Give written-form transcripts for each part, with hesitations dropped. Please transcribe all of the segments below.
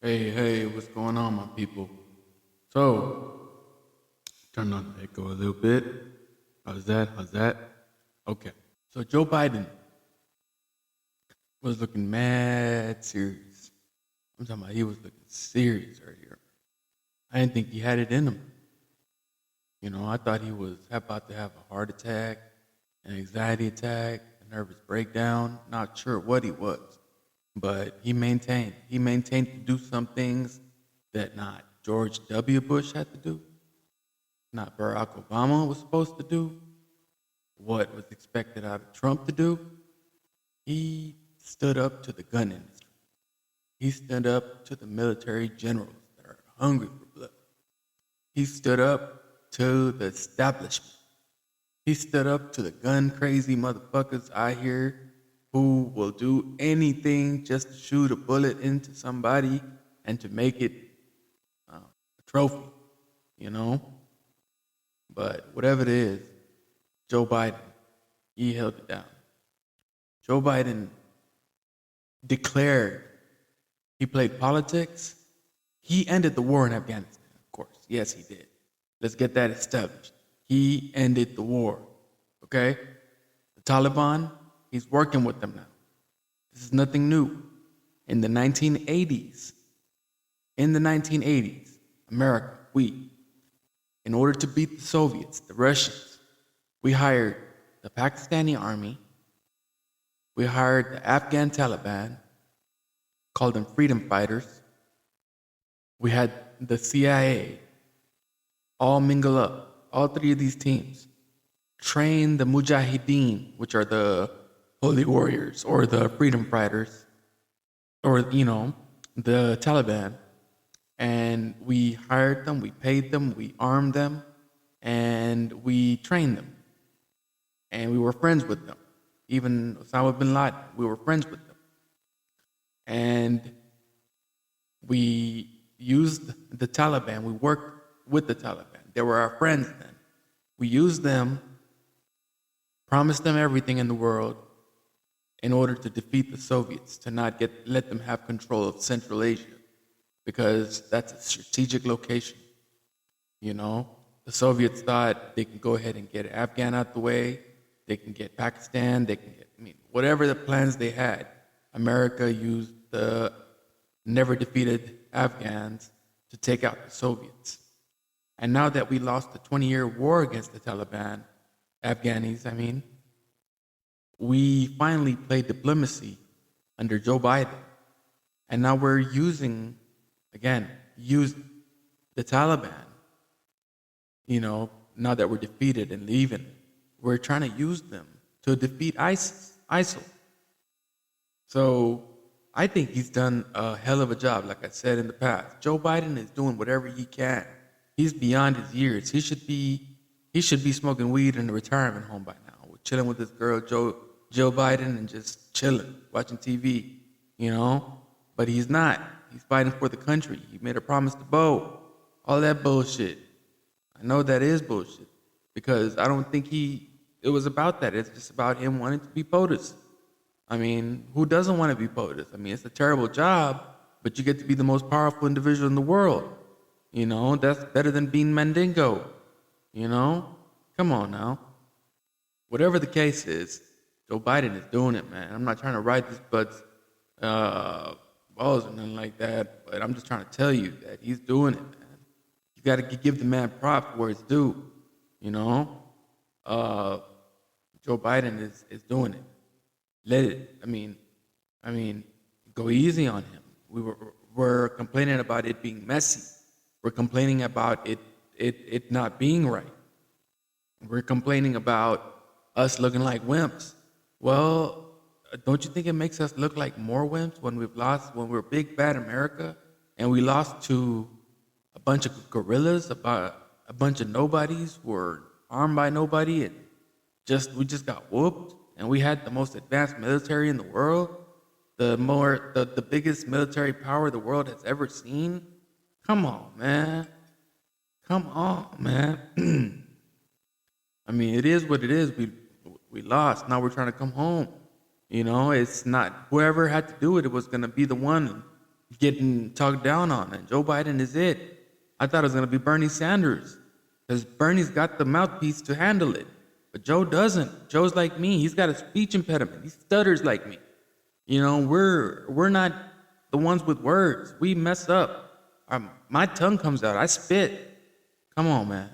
Hey, what's going on, my people? So, turn on the echo a little bit. How's that? Okay. So, Joe Biden was looking mad serious. I'm talking about he was looking serious right here. I didn't think he had it in him. I thought he was about to have a heart attack, an anxiety attack, a nervous breakdown. Not sure what he was, but he maintained. He maintained to do some things that not George W. Bush had to do, not Barack Obama was supposed to do, what was expected out of Trump to do. He stood up to the gun industry. He stood up to the military generals that are hungry for blood. He stood up to the establishment. He stood up to the gun crazy motherfuckers I hear who will do anything just to shoot a bullet into somebody and to make it a trophy, you know? But whatever it is, Joe Biden, he held it down. Joe Biden declared he played politics. He ended the war in Afghanistan, of course. Yes, he did. Let's get that established. He ended the war. Okay? The Taliban, he's working with them now. This is nothing new. In the 1980s, America, in order to beat the Soviets, the Russians, we hired the Pakistani army, we hired the Afghan Taliban, called them freedom fighters. We had the CIA all mingle up, all three of these teams, train the Mujahideen, which are the holy warriors or the freedom fighters, or, the Taliban. And we hired them, we paid them, we armed them, and we trained them. And we were friends with them. Even Osama bin Laden, we were friends with them. And we used the Taliban, we worked with the Taliban. They were our friends then. We used them, promised them everything in the world in order to defeat the Soviets, to not let them have control of Central Asia, because that's a strategic location. The Soviets thought they could go ahead and get Afghan out the way, they can get Pakistan, they can get, whatever the plans they had. America used the never defeated Afghans to take out the Soviets. And now that we lost the 20-year war against the Taliban, Afghanis, we finally played diplomacy under Joe Biden. And now we're using the Taliban, now that we're defeated and leaving, we're trying to use them to defeat ISIL. So I think he's done a hell of a job, like I said in the past. Joe Biden is doing whatever he can. He's beyond his years. He should be smoking weed in a retirement home by now. We're chilling with this girl, Joe Biden, and just chilling, watching TV, But he's not. He's fighting for the country. He made a promise to Bo. All that bullshit. I know that is bullshit, because I don't think it was about that. It's just about him wanting to be POTUS. Who doesn't want to be POTUS? It's a terrible job, but you get to be the most powerful individual in the world. That's better than being Mandingo. Come on now. Whatever the case is, Joe Biden is doing it, man. I'm not trying to ride this bud's balls or nothing like that, but I'm just trying to tell you that he's doing it, man. You got to give the man props where it's due. Joe Biden is doing it. Let it. Go easy on him. We're complaining about it being messy. We're complaining about it not being right. We're complaining about us looking like wimps. Well, don't you think it makes us look like more wimps when we're big bad America, and we lost to a bunch of gorillas, about a bunch of nobodies who were armed by nobody, and we just got whooped, and we had the most advanced military in the world, the biggest military power the world has ever seen. Come on, man. It is what it is. We lost. Now we're trying to come home. It's not whoever had to do it. It was gonna be the one getting talked down on, and Joe Biden is it. I thought it was going to be Bernie Sanders because Bernie's got the mouthpiece to handle it. But Joe doesn't. Joe's like me. He's got a speech impediment. He stutters like me. We're not the ones with words. We mess up. My tongue comes out. I spit. Come on, man.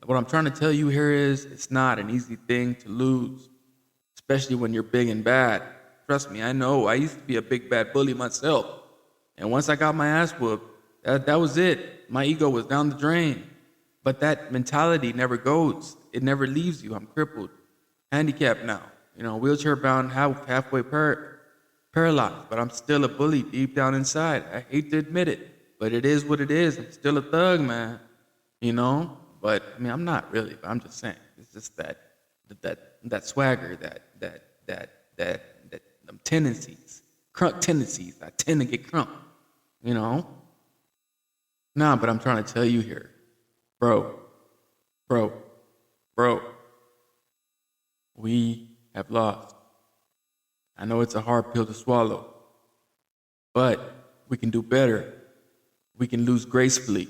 What I'm trying to tell you here is it's not an easy thing to lose, especially when you're big and bad. Trust me, I know. I used to be a big bad bully myself. And once I got my ass whooped, that was it. My ego was down the drain. But that mentality never goes. It never leaves you. I'm crippled, handicapped now. Wheelchair bound, halfway paralyzed. But I'm still a bully deep down inside. I hate to admit it, but it is what it is. I'm still a thug, man. But I mean, I'm not really. But I'm just saying. It's just that swagger, that tendencies, crunk tendencies. I tend to get crunk. Nah, but I'm trying to tell you here, bro. We have lost. I know it's a hard pill to swallow, but we can do better. We can lose gracefully.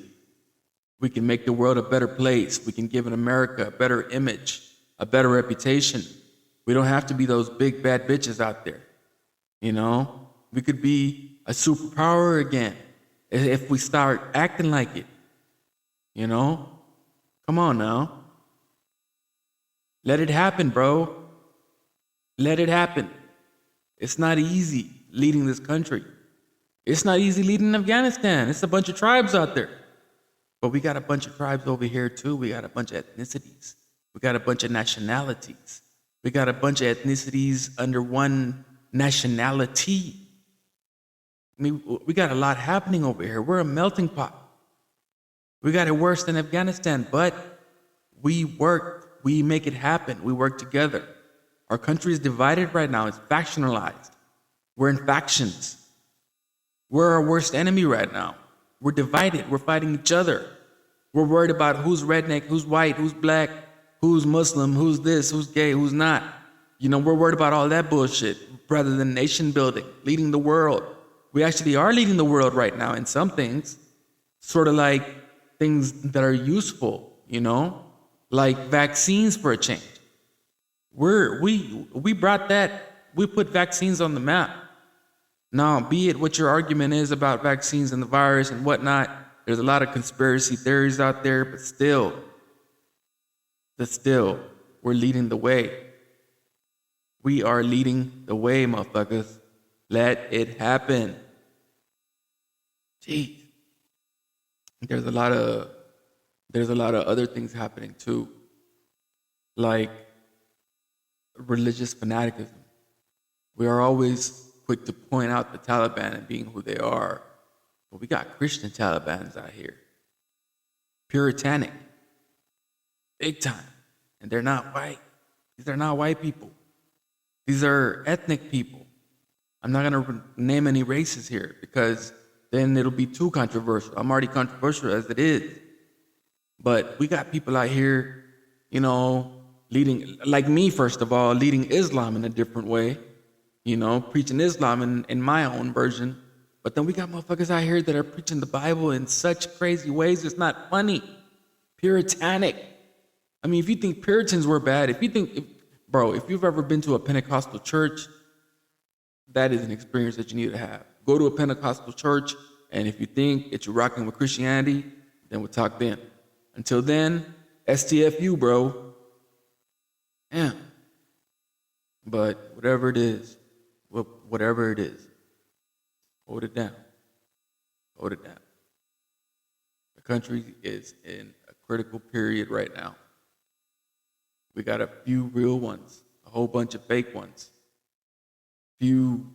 We can make the world a better place. We can give America a better image, a better reputation. We don't have to be those big bad bitches out there. We could be a superpower again if we start acting like it. Come on now. Let it happen, bro. Let it happen. It's not easy leading this country. It's not easy leading Afghanistan. It's a bunch of tribes out there. But we got a bunch of tribes over here too. We got a bunch of ethnicities. We got a bunch of nationalities. We got a bunch of ethnicities under one nationality. I mean, we got a lot happening over here. We're a melting pot. We got it worse than Afghanistan, but we work. We make it happen. We work together. Our country is divided right now. It's factionalized. We're in factions. We're our worst enemy right now. We're divided. We're fighting each other. We're worried about who's redneck, who's white, who's black, who's Muslim, who's this, who's gay, who's not. We're worried about all that bullshit rather than nation building, leading the world. We actually are leading the world right now in some things, sort of like things that are useful, like vaccines for a change. We brought that, we put vaccines on the map. Now, be it what your argument is about vaccines and the virus and whatnot, there's a lot of conspiracy theories out there, but still, we're leading the way. We are leading the way, motherfuckers. Let it happen. Jeez. There's a lot of other things happening too, like religious fanaticism. We are always quick to point out the Taliban and being who they are, but we got Christian Talibans out here, puritanic, big time, and they're not white. These are not white people. These are ethnic people. I'm not gonna name any races here because then it'll be too controversial. I'm already controversial as it is. But we got people out here, leading, like me, first of all, leading Islam in a different way, preaching Islam in my own version. But then we got motherfuckers out here that are preaching the Bible in such crazy ways, it's not funny. Puritanic. I mean, if you think Puritans were bad, if you've ever been to a Pentecostal church, that is an experience that you need to have. Go to a Pentecostal church, and if you think that you're rocking with Christianity, then we'll talk then. Until then, STFU, bro. Yeah. But whatever it is, hold it down. Hold it down. The country is in a critical period right now. We got a few real ones, a whole bunch of fake ones. Few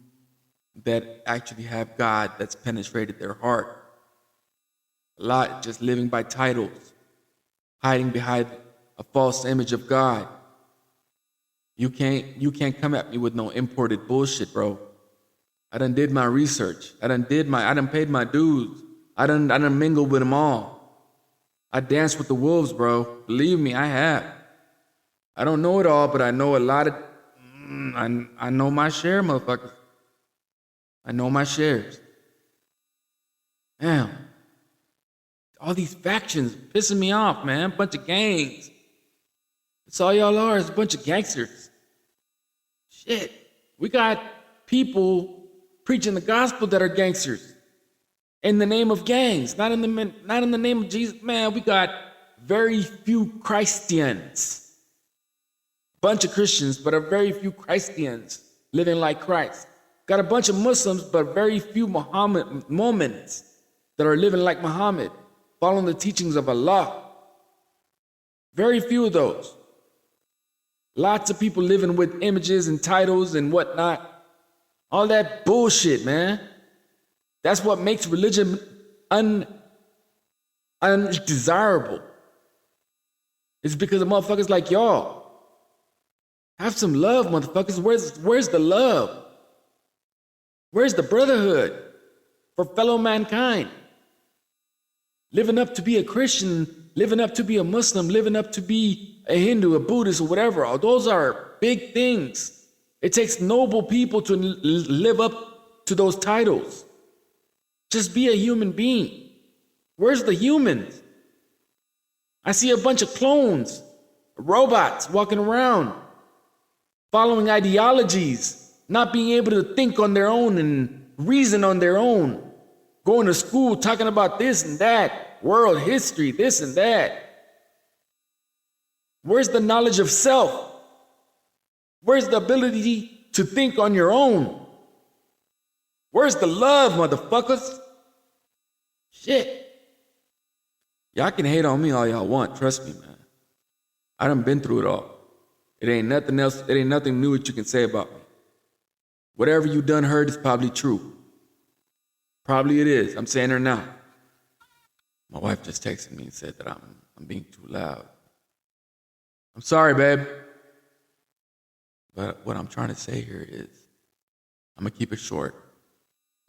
that actually have God that's penetrated their heart. A lot just living by titles, hiding behind a false image of God. You can't come at me with no imported bullshit, bro. I done did my research. I done paid my dues. I done mingled with them all. I danced with the wolves, bro. Believe me, I have. I don't know it all, but I know a lot of, I know my share, motherfuckers. I know my shares. Damn. All these factions pissing me off, man. Bunch of gangs. That's all y'all are is a bunch of gangsters. Shit. We got people preaching the gospel that are gangsters in the name of gangs, not in the name of Jesus. Man, we got very few Christians. Bunch of Christians, but a very few Christians living like Christ. Got a bunch of Muslims, but very few Mohammedans that are living like Muhammad, following the teachings of Allah. Very few of those. Lots of people living with images and titles and whatnot. All that bullshit, man. That's what makes religion undesirable. It's because of motherfuckers like y'all. Have some love, motherfuckers. Where's the love? Where's the brotherhood for fellow mankind? Living up to be a Christian, living up to be a Muslim, living up to be a Hindu, a Buddhist, or whatever. All those are big things. It takes noble people to live up to those titles. Just be a human being. Where's the humans? I see a bunch of clones, robots walking around, following ideologies, not being able to think on their own and reason on their own, going to school talking about this and that, world history, this and that. Where's the knowledge of self? Where's the ability to think on your own? Where's the love, motherfuckers? Shit. Y'all can hate on me all y'all want, trust me, man. I done been through it all. It ain't nothing else, it ain't nothing new that you can say about me. Whatever you done heard is probably true. Probably it is. I'm saying it now. My wife just texted me and said that I'm being too loud. I'm sorry, babe. But what I'm trying to say here is, I'm gonna keep it short,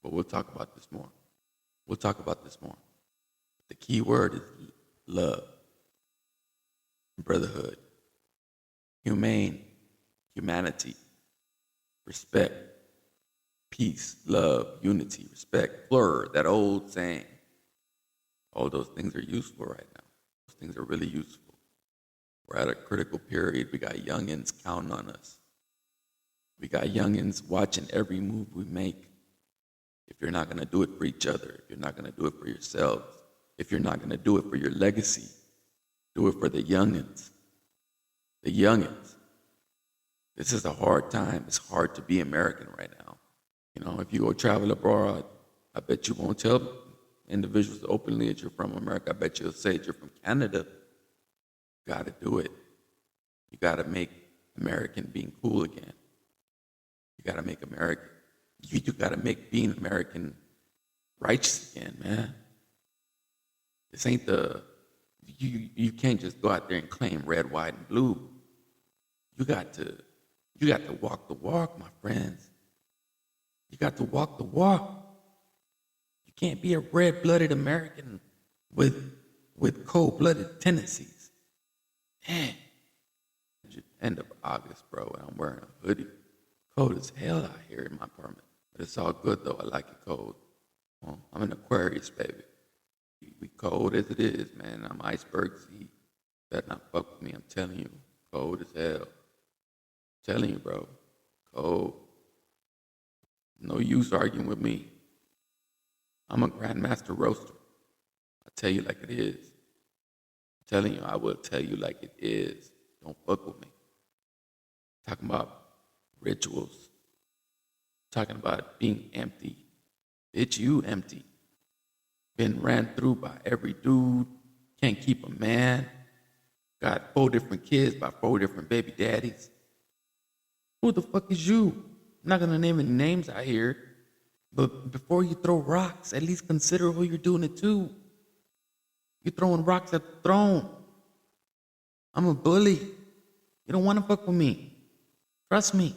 but we'll talk about this more. We'll talk about this more. The key word is love, brotherhood, humanity, respect, peace, love, unity, respect, plur, that old saying. All those things are useful right now. Those things are really useful. We're at a critical period. We got youngins counting on us. We got youngins watching every move we make. If you're not going to do it for each other, if you're not going to do it for yourselves, if you're not going to do it for your legacy, do it for the youngins. The youngins. This is a hard time. It's hard to be American right now. You know, if you go travel abroad, I bet you won't tell individuals openly that you're from America. I bet you'll say that you're from Canada. You got to do it. You got to make American being cool again. You got to make American. You got to make being American righteous again, man. This ain't you can't just go out there and claim red, white, and blue. You got to walk the walk, my friends. You got to walk the walk. You can't be a red-blooded American with cold-blooded tendencies. Man, end of August, bro, and I'm wearing a hoodie. Cold as hell out here in my apartment. But it's all good, though. I like it cold. Well, I'm an Aquarius, baby. We cold as it is, man. I'm iceberg sea. Better not fuck with me. I'm telling you. Cold as hell. I'm telling you, bro. Cold. No use arguing with me. I'm a grandmaster roaster. I tell you like it is. I'm telling you, I will tell you like it is. Don't fuck with me. Talking about rituals. Talking about being empty. Bitch, you empty. Been ran through by every dude. Can't keep a man. Got 4 different kids by 4 different baby daddies. Who the fuck is you? I'm not gonna name any names out here. But before you throw rocks, at least consider who you're doing it to. You're throwing rocks at the throne. I'm a bully. You don't want to fuck with me. Trust me.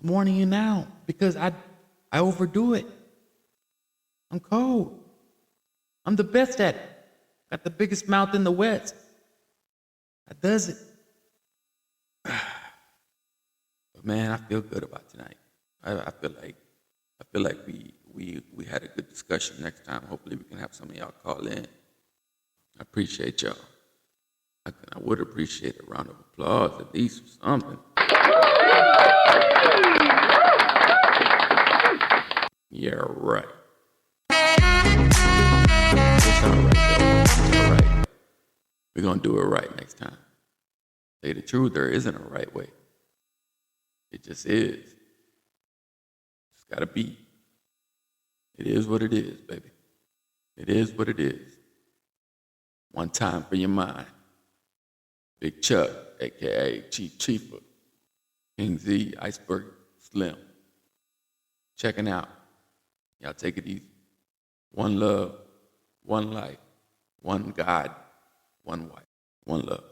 I'm warning you now because I overdo it. I'm cold. I'm the best at it. Got the biggest mouth in the West. I does it. But man, I feel good about tonight. I feel like we had a good discussion. Next time, hopefully we can have some of y'all call in. I appreciate y'all. I would appreciate a round of applause at least for something. Yeah, right. It's all right, though. It's all right. We're going to do it right next time. Say the truth, there isn't a right way. It just is. It's got to be. It is what it is, baby. It is what it is. One time for your mind. Big Chuck, a.k.a. Chief Chiefer. King Z, Iceberg Slim. Checking out. Y'all take it easy. One love, one life, one God, one wife. One love.